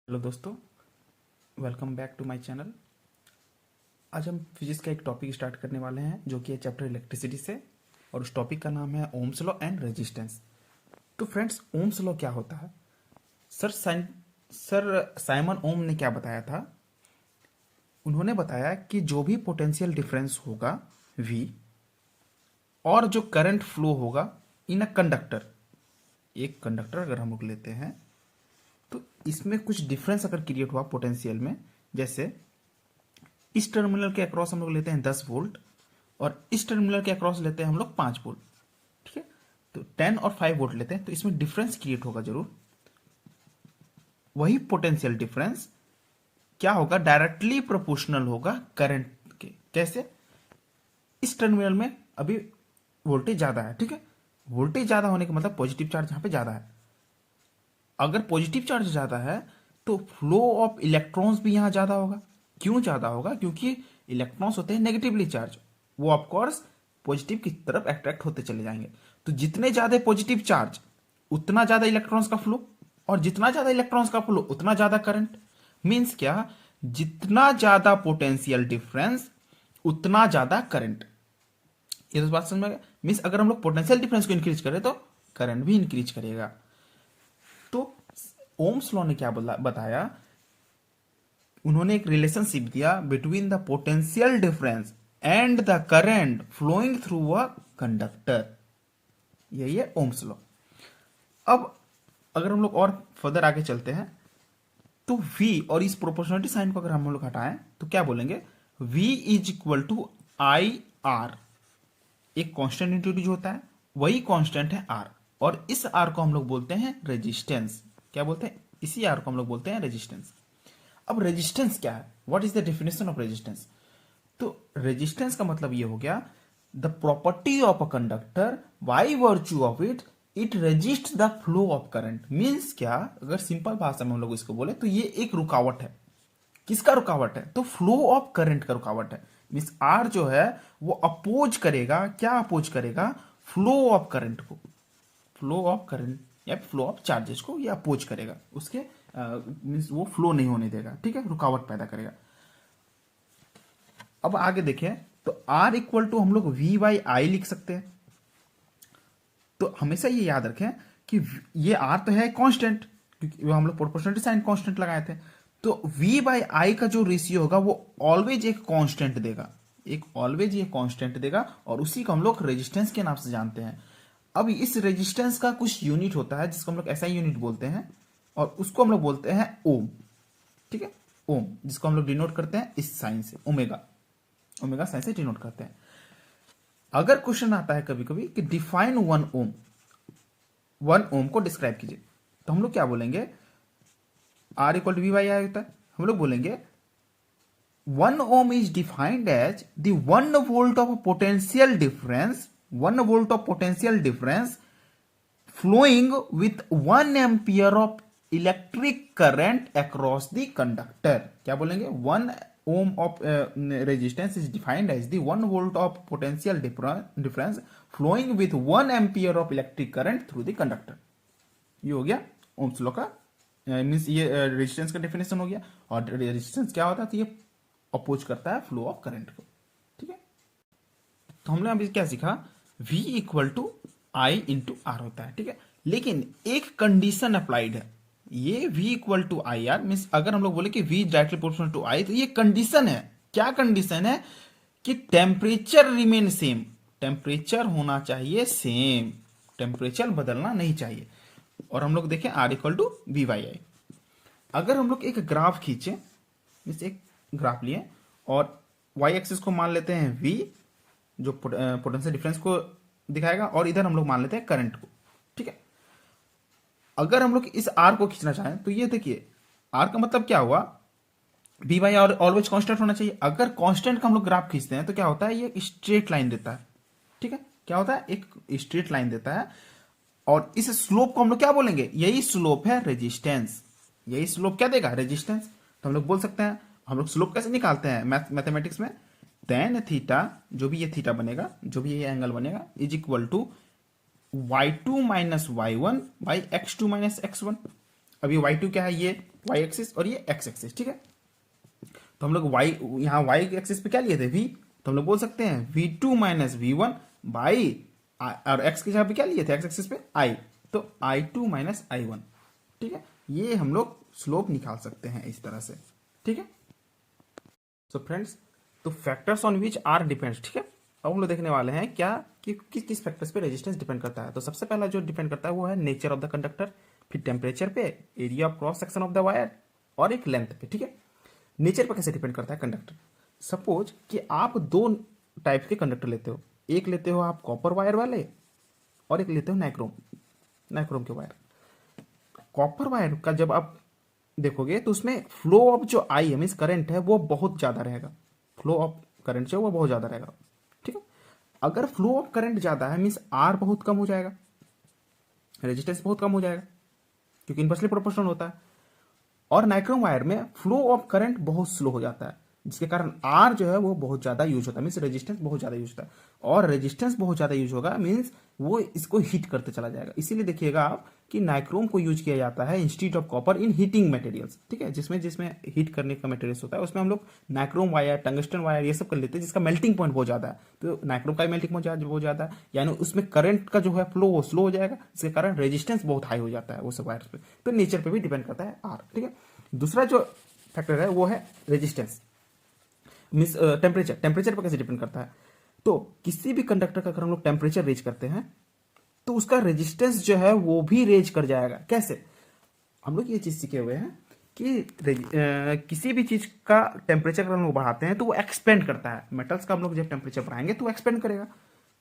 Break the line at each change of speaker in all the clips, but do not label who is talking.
Hello दोस्तों, welcome back to my channel. आज हम फिजिक्स का एक टॉपिक स्टार्ट करने वाले हैं जो कि है चैप्टर इलेक्ट्रिसिटी से, और उस टॉपिक का नाम है ओम्स लॉ एंड रेजिस्टेंस। तो फ्रेंड्स, ओम्स लॉ क्या होता है? सर साइमन ओम ने क्या बताया था? उन्होंने बताया कि जो भी पोटेंशियल डिफरेंस होगा V और जो करंट फ्लो होगा इन अ कंडक्टर, एक कंडक्टर अगर हम लोग लेते हैं तो इसमें कुछ डिफरेंस अगर क्रिएट हुआ पोटेंशियल में, जैसे इस टर्मिनल के अक्रॉस हम लोग लेते हैं 10 वोल्ट और इस टर्मिनल के अक्रॉस लेते हैं हम लोग 5 वोल्ट, ठीक है। तो 10 और 5 वोल्ट लेते हैं तो इसमें डिफरेंस क्रिएट होगा जरूर। वही पोटेंशियल डिफरेंस क्या होगा? डायरेक्टली प्रोपोर्शनल होगा करंट के। कैसे? इस टर्मिनल में अभी वोल्टेज ज्यादा है, ठीक है। वोल्टेज ज्यादा होने का मतलब पॉजिटिव चार्ज यहां पे ज्यादा है। अगर पॉजिटिव चार्ज ज्यादा है तो फ्लो ऑफ इलेक्ट्रॉन्स भी यहां ज्यादा होगा। क्यों ज्यादा होगा? क्योंकि इलेक्ट्रॉन्स होते हैं नेगेटिवली चार्ज, वो ऑफकोर्स पॉजिटिव की तरफ अट्रैक्ट होते चले जाएंगे। तो जितने ज्यादा पॉजिटिव चार्ज उतना ज्यादा इलेक्ट्रॉन्स का फ्लो, और जितना ज्यादा इलेक्ट्रॉन्स का फ्लो उतना ज्यादा करंट। मीन्स क्या? जितना ज्यादा पोटेंशियल डिफरेंस उतना ज्यादा करंट। ये तो बात समझ में आ गया। मीन्स अगर हम लोग पोटेंशियल डिफरेंस को इंक्रीज करें तो करंट भी इंक्रीज करेगा। तो ओम्स लॉ ने क्या बताया? उन्होंने एक रिलेशनशिप दिया between the potential difference and the current flowing through a conductor. यही है ओम्स लॉ। अब अगर हम लोग और फर्दर आगे चलते हैं तो V और इस प्रोपोर्शनलिटी साइन को अगर हम लोग हटाएं तो क्या बोलेंगे? V is equal to I R. एक कांस्टेंट इंट्रोड्यूस होता है, वही कांस्टेंट है R, और इस R को हम लोग बोलते हैं रेजिस्टेंस। क्या बोलते हैं? इसी R को हम लोग बोलते हैं रेजिस्टेंस। अब रेजिस्टेंस क्या है? What is the definition of resistance? तो रेजिस्टेंस का मतलब ये हो गया the property of a conductor by virtue of it it resist the flow of current. Means क्या? अगर सिंपल भाषा में हम लोग इसको बोले तो ये एक रुकावट है। किसका रुकावट है? तो फ्लो ऑफ करंट का रुकावट है। मीन्स आर जो है वो अपोज करेगा। क्या अपोज करेगा? फ्लो ऑफ करंट को, फ्लो ऑफ करंट या फ्लो ऑफ चार्जेस को ये अपोज करेगा। उसके मीन्स वो फ्लो नहीं होने देगा, ठीक है, रुकावट पैदा करेगा। अब आगे देखें तो R इक्वल टू हम लोग V बाई आई लिख सकते हैं। तो हमेशा ये याद रखें कि ये R तो है कांस्टेंट, क्योंकि हम लोग प्रोपोर्शनलिटी साइन कांस्टेंट लगाए थे। तो V बाई आई का जो रेशियो होगा वो ऑलवेज एक कांस्टेंट देगा, एक ऑलवेज ये कांस्टेंट देगा, और उसी को हम लोग रेजिस्टेंस के नाम से जानते हैं। अब इस रेजिस्टेंस का कुछ यूनिट होता है जिसको हम लोग एसआई यूनिट बोलते हैं, और उसको हम लोग बोलते हैं ओम, ठीक है, ओम, जिसको हम लोग डिनोट करते हैं इस साइन से, ओमेगा, ओमेगा साइन से डिनोट करते हैं। अगर क्वेश्चन आता है कभी कभी कि डिफाइन 1 ओम, 1 ओम को डिस्क्राइब कीजिए, तो हम लोग क्या बोलेंगे? R equal to V by I होता है। हम लोग बोलेंगे 1 ohm is defined as the 1 volt of potential difference, 1 volt of potential difference flowing with 1 ampere of electric current across the conductor. क्या बोलेंगे? 1 ohm of resistance is defined as the 1 volt of potential difference flowing with 1 ampere of electric current through the conductor. ये हो गया Ohm's law का, means ये resistance का definition हो गया। और रेजिस्टेंस क्या होता है? तो ये अपोज करता है फ्लो ऑफ करंट को, ठीक है। तो हमने अभी क्या सीखा? V equal to I into R होता है, ठीक है। लेकिन एक कंडीशन अप्लाइड है। ये V equal to I R means अगर हम लोग बोले कि V directly proportional to I, तो ये कंडीशन है। क्या कंडीशन है? कि टेम्परेचर रिमेन सेम, टेम्परेचर होना चाहिए सेम, टेम्परेचर बदलना नहीं चाहिए। और हम लोग देखें R equal to V by I. अगर हम लोग एक ग्राफ खींचे, मीन्स एक ग्राफ लिए और y एक्सिस को मान लेते हैं V, जो पोटेंशियल डिफरेंस को दिखाएगा, और इधर हम लोग मान लेते हैं करंट को, ठीक है। अगर हम लोग इस R को खींचना चाहें तो ये देखिए, R का मतलब क्या हुआ? V by R always constant होना चाहिए। अगर कांस्टेंट का हम लोग ग्राफ खींचते हैं तो क्या होता है? ये स्ट्रेट लाइन देता है, ठीक है। क्या होता है? एक स्ट्रेट लाइन देता है। और इस स्लोप को हम लोग क्या बोलेंगे? यही स्लोप है रेजिस्टेंस। यही स्लोप क्या देगा? रेजिस्टेंस। तो हम लोग बोल सकते हैं, हम लोग स्लोप कैसे निकालते हैं मैथमेटिक्स में? टेन थीटा, जो भी ये थीटा बनेगा, जो भी ये एंगल बनेगा, is equal to y2 minus y1 by x2 minus x1। अभी y2 क्या है, ये y एक्सिस और ये x एक्सिस, ठीक है। तो हम लोग y यहाँ y एक्सिस पे क्या लिए थे v, तो हम लोग बोल सकते हैं v2 माइनस वी1 बाई, और x की जगह पे क्या लिए थे x एक्सिस पे i, तो i2 माइनस i1, ठीक है। ये हम लोग स्लोप निकाल सकते हैं इस तरह से, ठीक है। सो फ्रेंड्स, तो factors on which R depends, ठीक है। अब हम लोग देखने वाले हैं क्या कि किस किस फैक्टर्स पे रेजिस्टेंस डिपेंड करता है। तो सबसे पहला जो डिपेंड करता है वो है नेचर ऑफ द कंडक्टर, फिर टेम्परेचर पे, area of cross section of the wire, और एक लेंथ पे, ठीक है। नेचर पर कैसे डिपेंड करता है कंडक्टर, सपोज कि आप दो टाइप के कंडक्टर लेते हो, एक लेते हो आप कॉपर वायर वाले और एक लेते हो नाइक्रोम, नाइक्रोम के वायर। कॉपर वायर का जब आप देखोगे तो उसमें फ्लो ऑफ जो आई है, मीन्स करंट है, वो बहुत ज़्यादा रहेगा, फ्लो ऑफ करंट जो है वो बहुत ज़्यादा रहेगा, ठीक है। अगर फ्लो ऑफ करंट ज़्यादा है मीन्स आर बहुत कम हो जाएगा, रेजिस्टेंस बहुत कम हो जाएगा, क्योंकि इनवर्सली प्रोपोर्शनल होता है। और नाइक्रोम वायर में फ्लो ऑफ करंट बहुत स्लो हो जाता है, जिसके कारण आर जो है वो बहुत ज़्यादा यूज होता है, मीन्स रेजिस्टेंस बहुत ज़्यादा यूज होता है। और रेजिस्टेंस बहुत ज़्यादा यूज होगा मीन्स वो इसको हीट करते चला जाएगा। इसीलिए देखिएगा आप कि नाइक्रोम को यूज किया जाता है instead of copper in heating materials, ठीक है। जिसमें जिसमें हीट करने का मटेरियल्स होता है उसमें हम लोग नाइक्रोम वायर, टंगस्टन वायर ये सब कर लेते हैं, जिसका मेल्टिंग पॉइंट बहुत ज़्यादा है। तो नाइक्रोम का मेल्टिंग पॉइंट बहुत ज़्यादा है, यानी उसमें करंट का जो है फ्लो वो स्लो हो जाएगा, जिसके कारण रेजिस्टेंस बहुत हाई हो जाता है वो सब वायर्स पे। तो नेचर पे भी डिपेंड करता है आर, ठीक है। दूसरा जो फैक्टर है वो है रेजिस्टेंस, मीन्स टेम्परेचर। टेम्परेचर पर कैसे डिपेंड करता है, तो किसी भी कंडक्टर का अगर हम लोग टेम्परेचर रेज करते हैं तो उसका रेजिस्टेंस जो है वो भी रेज कर जाएगा। कैसे, हम लोग ये चीज सीखे हुए हैं कि किसी भी चीज का टेम्परेचर अगर हम लोग बढ़ाते हैं तो वो एक्सपेंड करता है। मेटल्स का हम लोग जब टेम्परेचर बढ़ाएंगे तो एक्सपेंड करेगा,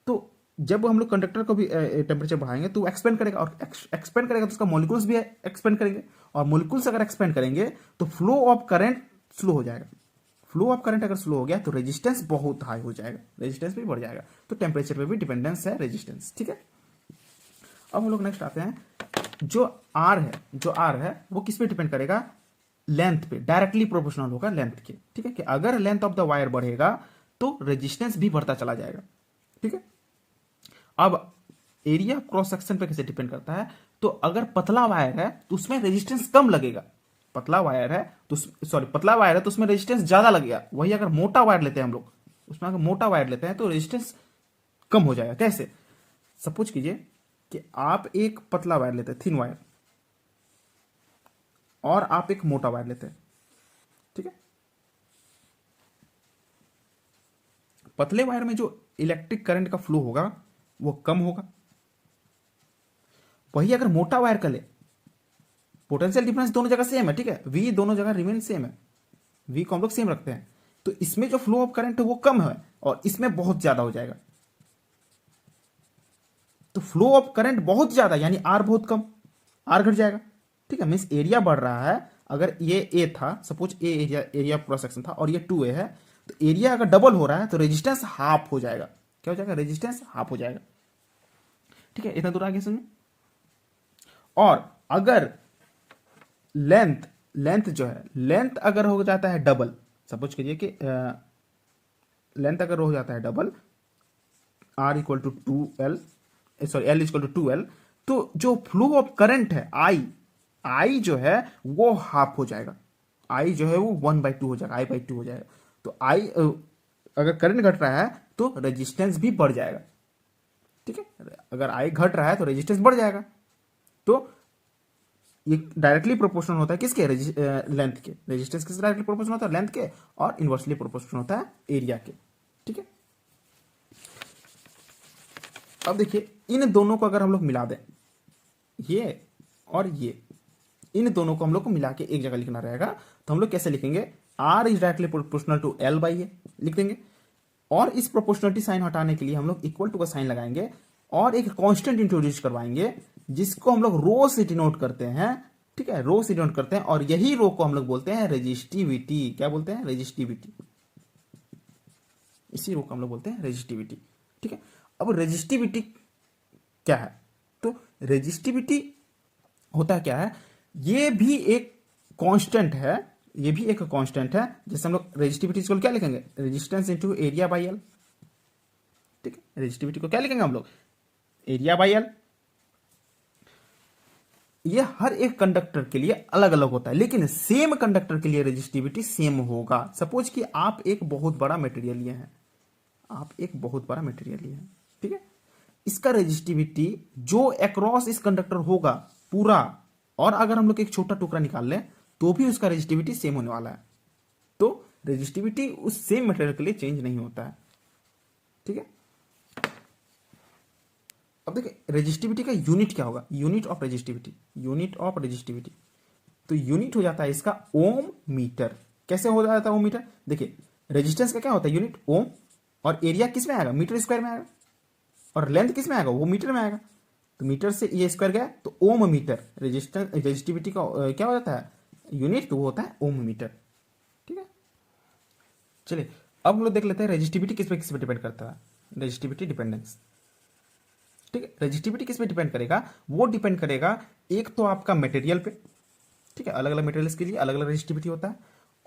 तो जब हम लोग कंडक्टर को भी टेम्परेचर बढ़ाएंगे तो एक्सपेंड करेगा, और एक्सपेंड करेगा तो उसका मॉलिक्यूल्स भी एक्सपेंड करेंगे, और मॉलिक्यूल्स अगर एक्सपेंड करेंगे तो फ्लो ऑफ करंट स्लो हो जाएगा। फ्लो ऑफ करंट अगर स्लो हो गया तो रेजिस्टेंस बहुत हाई हो जाएगा, रेजिस्टेंस भी बढ़ जाएगा। तो टेम्परेचर पे भी डिपेंडेंस है रेजिस्टेंस, ठीक है। अब हम लोग नेक्स्ट आते हैं, जो आर है, जो आर है वो किस पे डिपेंड करेगा, लेंथ पे, डायरेक्टली प्रोपोर्शनल होगा लेंथ के, ठीक है। कि अगर लेंथ ऑफ द वायर बढ़ेगा तो रेजिस्टेंस भी बढ़ता चला जाएगा, ठीक है। अब एरिया ऑफ क्रॉस सेक्शन पे कैसे डिपेंड करता है, तो अगर पतला वायर है तो उसमें रेजिस्टेंस कम लगेगा, पतला वायर है तो सॉरी पतला वायर है तो उसमें रेजिस्टेंस ज्यादा लगेगा। वही अगर मोटा वायर लेते हैं हम लोग, उसमें अगर मोटा वायर लेते हैं तो रेजिस्टेंस कम हो जाएगा। कैसे, सपोज कीजिए कि आप एक पतला वायर लेते हैं, थिन वायर, और आप एक मोटा वायर लेते हैं, ठीक है। पतले वायर में जो इलेक्ट्रिक करंट का फ्लो होगा वो कम होगा। वही अगर मोटा वायर का ले, पोटेंशियल डिफरेंस दोनों जगह सेम है, ठीक है, वी दोनों जगह रिमेन सेम है, वी को हम लोग सेम रखते हैं, तो इसमें जो फ्लो ऑफ करंट है वो कम है और इसमें बहुत ज्यादा हो जाएगा। तो फ्लो ऑफ करंट बहुत ज्यादा यानी आर बहुत कम, आर घट जाएगा, ठीक है। मीन्स एरिया बढ़ रहा है, अगर ये ए था, सपोज ए एरिया, एरिया क्रॉस सेक्शन था और ये 2a है, तो एरिया अगर डबल हो रहा है तो रेजिस्टेंस हाफ हो जाएगा। क्या हो जाएगा, रेजिस्टेंस हाफ हो जाएगा, ठीक है। इतना दूर आगे समझ। और अगर लेंथ, लेंथ जो है, लेंथ अगर हो जाता है डबल, सपोज कीजिए कि लेंथ अगर हो जाता है double, R equal to 2l, sorry L equal to 2l, तो जो फ्लो ऑफ करंट है आई, आई जो है वो हाफ हो जाएगा, आई जो है वो 1/2 हो जाएगा, I/2 हो जाएगा। तो आई अगर करंट घट रहा है तो रेजिस्टेंस भी बढ़ जाएगा, ठीक है। अगर आई घट रहा है तो रेजिस्टेंस बढ़ जाएगा। तो ये डायरेक्टली प्रोपोर्शनल होता है किसके, लेंथ के। रेजिस्टेंस किससे डायरेक्टली प्रोपोर्शनल होता है, लेंथ के, और इनवर्सली प्रोपोर्शनल होता है एरिया के, ठीक है। अब देखिए इन दोनों को अगर हम लोग मिला दें, ये और ये, इन दोनों को हम लोग को मिला के एक जगह लिखना रहेगा, तो हम लोग कैसे लिखेंगे, R is directly proportional to L by A लिख देंगे, और इस प्रोपोर्शनलिटी साइन हटाने के लिए हम लोग इक्वल टू का साइन लगाएंगे और एक कांस्टेंट इंट्रोड्यूस करवाएंगे जिसको हम लोग रो से डिनोट करते हैं, ठीक है, रो से डिनोट करते हैं, और यही रो को हम लोग बोलते हैं रेजिस्टिविटी। क्या बोलते हैं, रेजिस्टिविटी। इसी रो को हम लोग बोलते हैं रेजिस्टिविटी, ठीक है। अब रेजिस्टिविटी क्या है, तो रेजिस्टिविटी होता क्या है, ये भी एक कांस्टेंट है, ये भी एक कांस्टेंट है। जैसे हम लोग रेजिस्टिविटी को क्या लिखेंगे, resistance into area by L, ठीक है। रेजिस्टिविटी को क्या लिखेंगे हम लोग, एरिया बाई एल। ये हर एक कंडक्टर के लिए अलग अलग होता है, लेकिन सेम कंडक्टर के लिए रेजिस्टिविटी सेम होगा। सपोज कि आप एक बहुत बड़ा मटेरियल लिए हैं, आप एक बहुत बड़ा मटेरियल लिए हैं, ठीक है, इसका रेजिस्टिविटी जो अक्रॉस इस कंडक्टर होगा पूरा, और अगर हम लोग एक छोटा टुकड़ा निकाल लें तो भी उसका रेजिस्टिविटी सेम होने वाला है। तो रेजिस्टिविटी उस सेम मटेरियल के लिए चेंज नहीं होता है, ठीक है। अब देखिए रेजिस्टिविटी का यूनिट क्या होगा, unit of resistivity, unit of resistivity, तो यूनिट हो जाता है इसका ओम मीटर। कैसे हो जाता है ओम मीटर, देखिए रेजिस्टेंस का क्या होता है यूनिट ओम, और एरिया किस में आएगा, मीटर स्क्वायर में आएगा, और लेंथ किस में आएगा, वो मीटर में आएगा। तो मीटर से ये स्क्वायर गया तो ओम मीटर, रेजिस्टेंस रेजिस्टिविटी का क्या हो जाता है यूनिट, तो वो होता है ओम मीटर, ठीक है। चलिए अब हम लोग देख लेते हैं रेजिस्टिविटी किस पे डिपेंड करता है, रेजिस्टिविटी डिपेंडेंस, ठीक है। रेजिस्टिविटी किस पे डिपेंड करेगा, वो डिपेंड करेगा एक तो आपका मटेरियल पे, ठीक है, अलग अलग मटेरियल्स के लिए अलग अलग रेजिस्टिविटी होता है,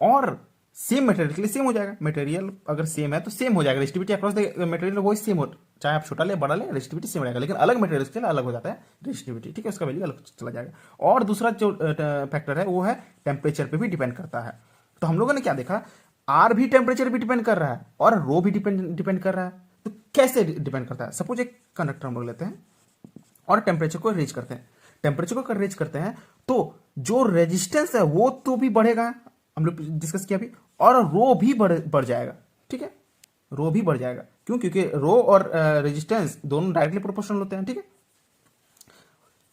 और सेम मटेरियल के लिए सेम हो जाएगा, मटेरियल अगर सेम है तो सेम हो जाएगा, रेजिस्टिविटी अक्रॉस द मटेरियल वही सेम हो, चाहे आप छोटा ले बड़ा ले रेजिस्टिविटी सेम रहेगा, लेकिन अलग मटेरियल्स के लिए अलग हो जाता है रेजिस्टिविटी, ठीक है, उसका वैल्यू अलग चला जाएगा। और दूसरा जो फैक्टर है वो है टेम्परेचर पे भी डिपेंड करता है। तो हम लोगों ने क्या देखा, आर भी टेम्परेचर भी डिपेंड कर रहा है और रो भी डिपेंड कर रहा है। तो कैसे डिपेंड करता है, सपोज एक कंडक्टर हम लोग लेते हैं और टेम्परेचर को रेज करते हैं, टेम्परेचर को अगर रेज करते हैं तो जो रेजिस्टेंस है वो तो भी बढ़ेगा, हम लोग डिस्कस किया अभी, और रो भी बढ़ जाएगा, ठीक है, रो भी बढ़ जाएगा। क्यों, क्योंकि रो और रेजिस्टेंस दोनों डायरेक्टली प्रोपोर्शनल होते हैं, ठीक है।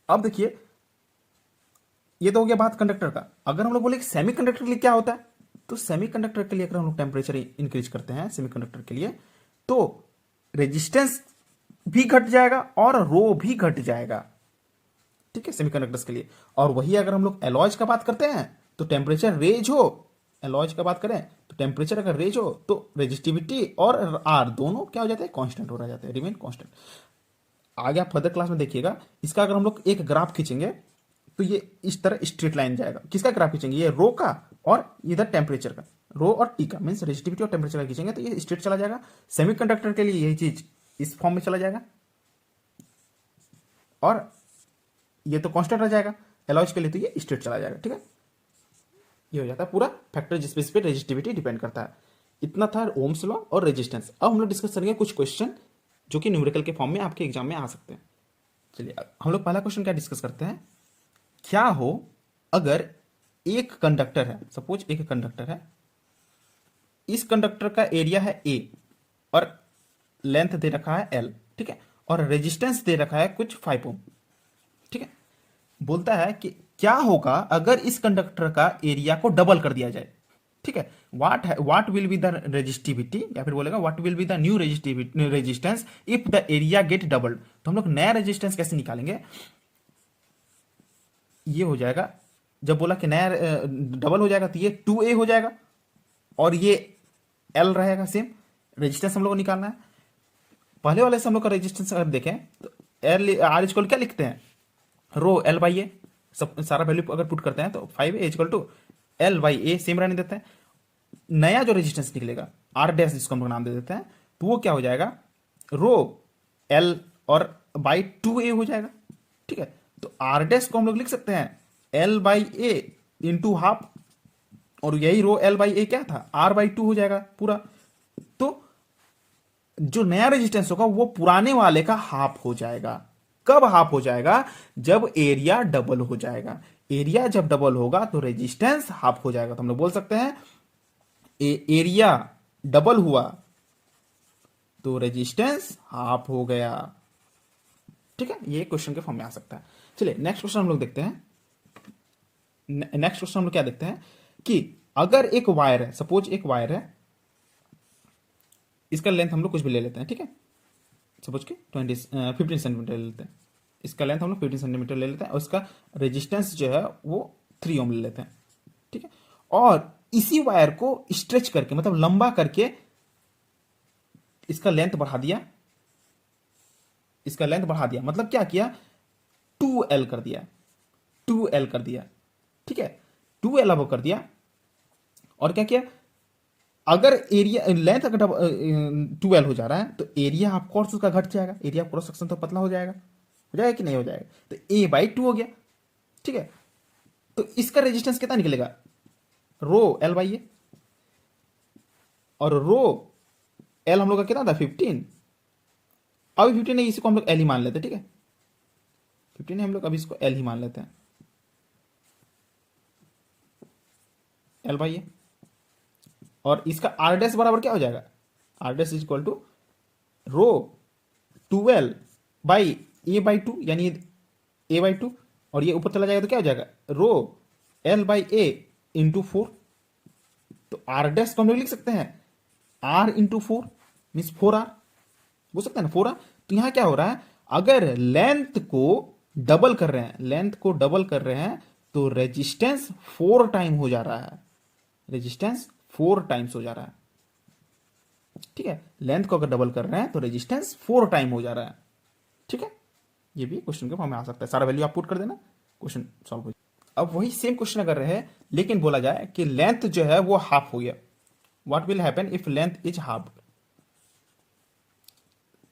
अब देखिए ये तो हो गया बात कंडक्टर का। अगर हम लोग बोले सेमी कंडक्टर के लिए क्या होता है, तो सेमी कंडक्टर के लिए अगर हम लोग टेम्परेचर इंक्रीज करते हैं सेमी कंडक्टर के लिए, तो रेजिस्टेंस भी घट जाएगा और रो भी घट जाएगा, ठीक है, सेमीकंडक्टर्स के लिए। और वही अगर हम लोग एलॉयज का बात करते हैं तो टेम्परेचर रेज हो, एलॉयज का बात करें तो टेम्परेचर अगर रेज हो तो रेजिस्टिविटी और आर दोनों क्या हो जाते हैं, कांस्टेंट हो रह जाते हैं, रिमेन कांस्टेंट। आगे आप फर्दर क्लास में देखिएगा, इसका अगर हम लोग एक ग्राफ खींचेंगे तो ये इस तरह स्ट्रेट लाइन जाएगा। किसका ग्राफ खींचेंगे, ये रो का और इधर टेम्परेचर का, रो और टी का, मीन्स रेजिस्टिविटी और टेम्परेचर का खींचेंगे तो ये स्ट्रेट चला जाएगा। सेमीकंडक्टर के लिए यही चीज इस फॉर्म में चला जाएगा और ये तो कांस्टेंट रह जाएगा, एलॉयज के लिए तो ये स्ट्रेट चला जाएगा, ठीक है। ये हो जाता है पूरा फैक्टर जिस पे रेजिस्टिविटी डिपेंड करता है। इतना था ओम्स लॉ और रेजिस्टेंस। अब हम लोग डिस्कस करेंगे कुछ क्वेश्चन जो कि न्यूमेरिकल के फॉर्म में आपके एग्जाम में आ सकते हैं। चलिए हम लोग पहला क्वेश्चन क्या डिस्कस करते हैं, क्या हो अगर एक कंडक्टर है, सपोज एक कंडक्टर है, इस कंडक्टर का एरिया है ए और लेंथ दे रखा है एल, ठीक है, और रेजिस्टेंस दे रखा है कुछ 5 ओम, ठीक है। बोलता है कि क्या होगा अगर इस कंडक्टर का एरिया को डबल कर दिया जाए, ठीक है, what will be the resistivity, या फिर बोलेगा what will be the new resistance if the area get doubled. तो हम लोग नया रेजिस्टेंस कैसे निकालेंगे, ये हो जाएगा, जब बोला कि नया डबल हो जाएगा तो ये 2a हो जाएगा और ये l रहेगा सेम। रेजिस्टेंस हम लोग को निकालना है, पहले वाले से हम लोग का रेजिस्टेंस अगर देखें तो एल आर इक्वल क्या लिखते हैं, रो एल बाई ए, सब सारा वैल्यू अगर पुट करते हैं तो 5a equal to L by A same रहने देते हैं। नया जो रेजिस्टेंस निकलेगा आर डैश, जिसको हम लोग नाम दे देते हैं, तो वो क्या हो जाएगा, रो एल और बाई 2a हो जाएगा, ठीक है। तो आर डैश को हम लोग लिख सकते हैं L by A into half, और यही रो एल बाई ए क्या था, आर बाई 2 हो जाएगा पूरा। तो जो नया रेजिस्टेंस होगा वो पुराने वाले का हाफ हो जाएगा। कब हाफ हो जाएगा, जब एरिया डबल हो जाएगा। एरिया जब डबल होगा तो रेजिस्टेंस हाफ हो जाएगा। तो हम लोग बोल सकते हैं एरिया डबल हुआ तो रेजिस्टेंस हाफ हो गया, ठीक है। ये क्वेश्चन के फॉर्म में आ सकता है। चलिए नेक्स्ट क्वेश्चन हम लोग देखते हैं। नेक्स्ट क्वेश्चन हम लोग क्या देखते हैं कि अगर एक वायर है, सपोज एक वायर है, इसका लेंथ हम लोग कुछ भी ले लेते हैं, ठीक है, सपोज कि 15 सेंटीमीटर ले लेते हैं, इसका लेंथ हम लोग 15 सेंटीमीटर ले लेते हैं और इसका रेजिस्टेंस जो है वो 3 ओम ले लेते हैं, ठीक है। और इसी वायर को स्ट्रेच करके, मतलब लंबा करके इसका लेंथ बढ़ा दिया, इसका लेंथ बढ़ा दिया, मतलब क्या किया, 2l कर दिया, 2l कर दिया, ठीक है, 2l अब कर दिया। और क्या किया, अगर एरिया लेंथ अगर 2l हो जा रहा है तो एरिया ऑफ कोर्स उसका घट जाएगा, एरिया ऑफ क्रॉस सेक्शन तो पतला हो जाएगा कि नहीं हो जाएगा, तो a बाई 2 हो गया। ठीक है, तो इसका रेजिस्टेंस कितना निकलेगा, रो एल बाई ए, और रो एल हम लोग का कितना था 15, अभी 15 नहीं, इसी को हम लोग एल ही मान लेते हैं, ठीक है 15 है हम लोग, अभी इसको एल ही मान लेते हैं, एल बाई ए, और इसका आर डैश बराबर क्या हो जाएगा, R dash is equal to rho 12 by A by two, यानी ए बाई टू, और ये ऊपर चला जाएगा तो क्या हो जाएगा, rho L by A into 4, तो आर डैश को हम लोग लिख सकते हैं आर इंटू 4 मीन्स 4R, बोल सकते हैं ना 4R। तो यहां क्या हो रहा है, अगर लेंथ को डबल कर रहे हैं, लेंथ को डबल कर रहे हैं, तो रेजिस्टेंस 4 टाइम हो जा रहा है, रेजिस्टेंस 4 टाइम्स हो जा रहा है, ठीक है, लेंथ को अगर डबल कर रहे हैं तो रेजिस्टेंस 4 टाइम हो जा रहा है, ठीक है, ये भी क्वेश्चन के फॉर्म में आ सकता है, सारा वैल्यू आप पुट कर देना, क्वेश्चन सॉल्व हो जाए। अब वही सेम क्वेश्चन अगर रहे, लेकिन बोला जाए कि लेंथ जो है वो हाफ हो गया, what will happen if length is half,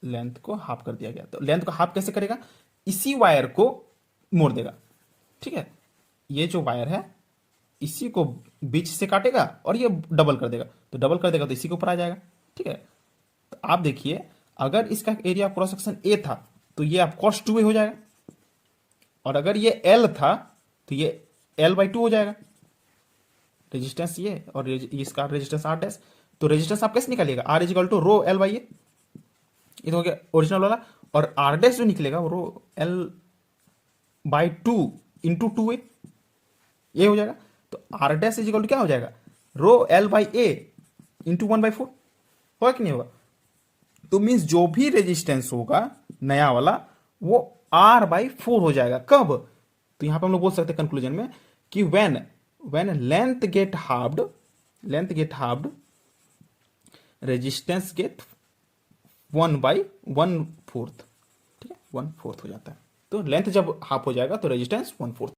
length को हाफ कर दिया गया, तो लेंथ को हाफ कैसे करेगा, इसी वायर को मोड़ देगा, ठीक है, ये जो वायर है इसी को बीच से काटेगा और ये डबल कर देगा, तो डबल कर देगा तो इसी के ऊपर आ जाएगा, ठीक है, तो आप देखिए अगर इसका एरिया क्रॉस सेक्शन ए था तो ये आप cos 2a हो जाएगा, और अगर ये एल था तो ये एल बाई 2 हो जाएगा, रेजिस्टेंस ये और इसका रेजिस्टेंस आर डैश, तो रेजिस्टेंस आप कैसे निकालिएगा, R is equal to rho L by A, ये तो हो गया ओरिजिनल वाला, और आर डैश जो निकलेगा वो रो एल बाई 2 इंटू 2a, ये हो जाएगा, तो R dash is equal to क्या हो जाएगा, rho L by A into 1/4, होगा कि नहीं होगा, तो मीन्स जो भी रेजिस्टेंस होगा नया वाला वो R बाई 4 हो जाएगा, कब, तो यहां पे हम लोग बोल सकते हैं कंक्लूजन में कि when length get halved resistance get 1/1/4, ठीक है 1/4 हो जाता है, तो लेंथ जब हाफ हो जाएगा तो रेजिस्टेंस 1/4।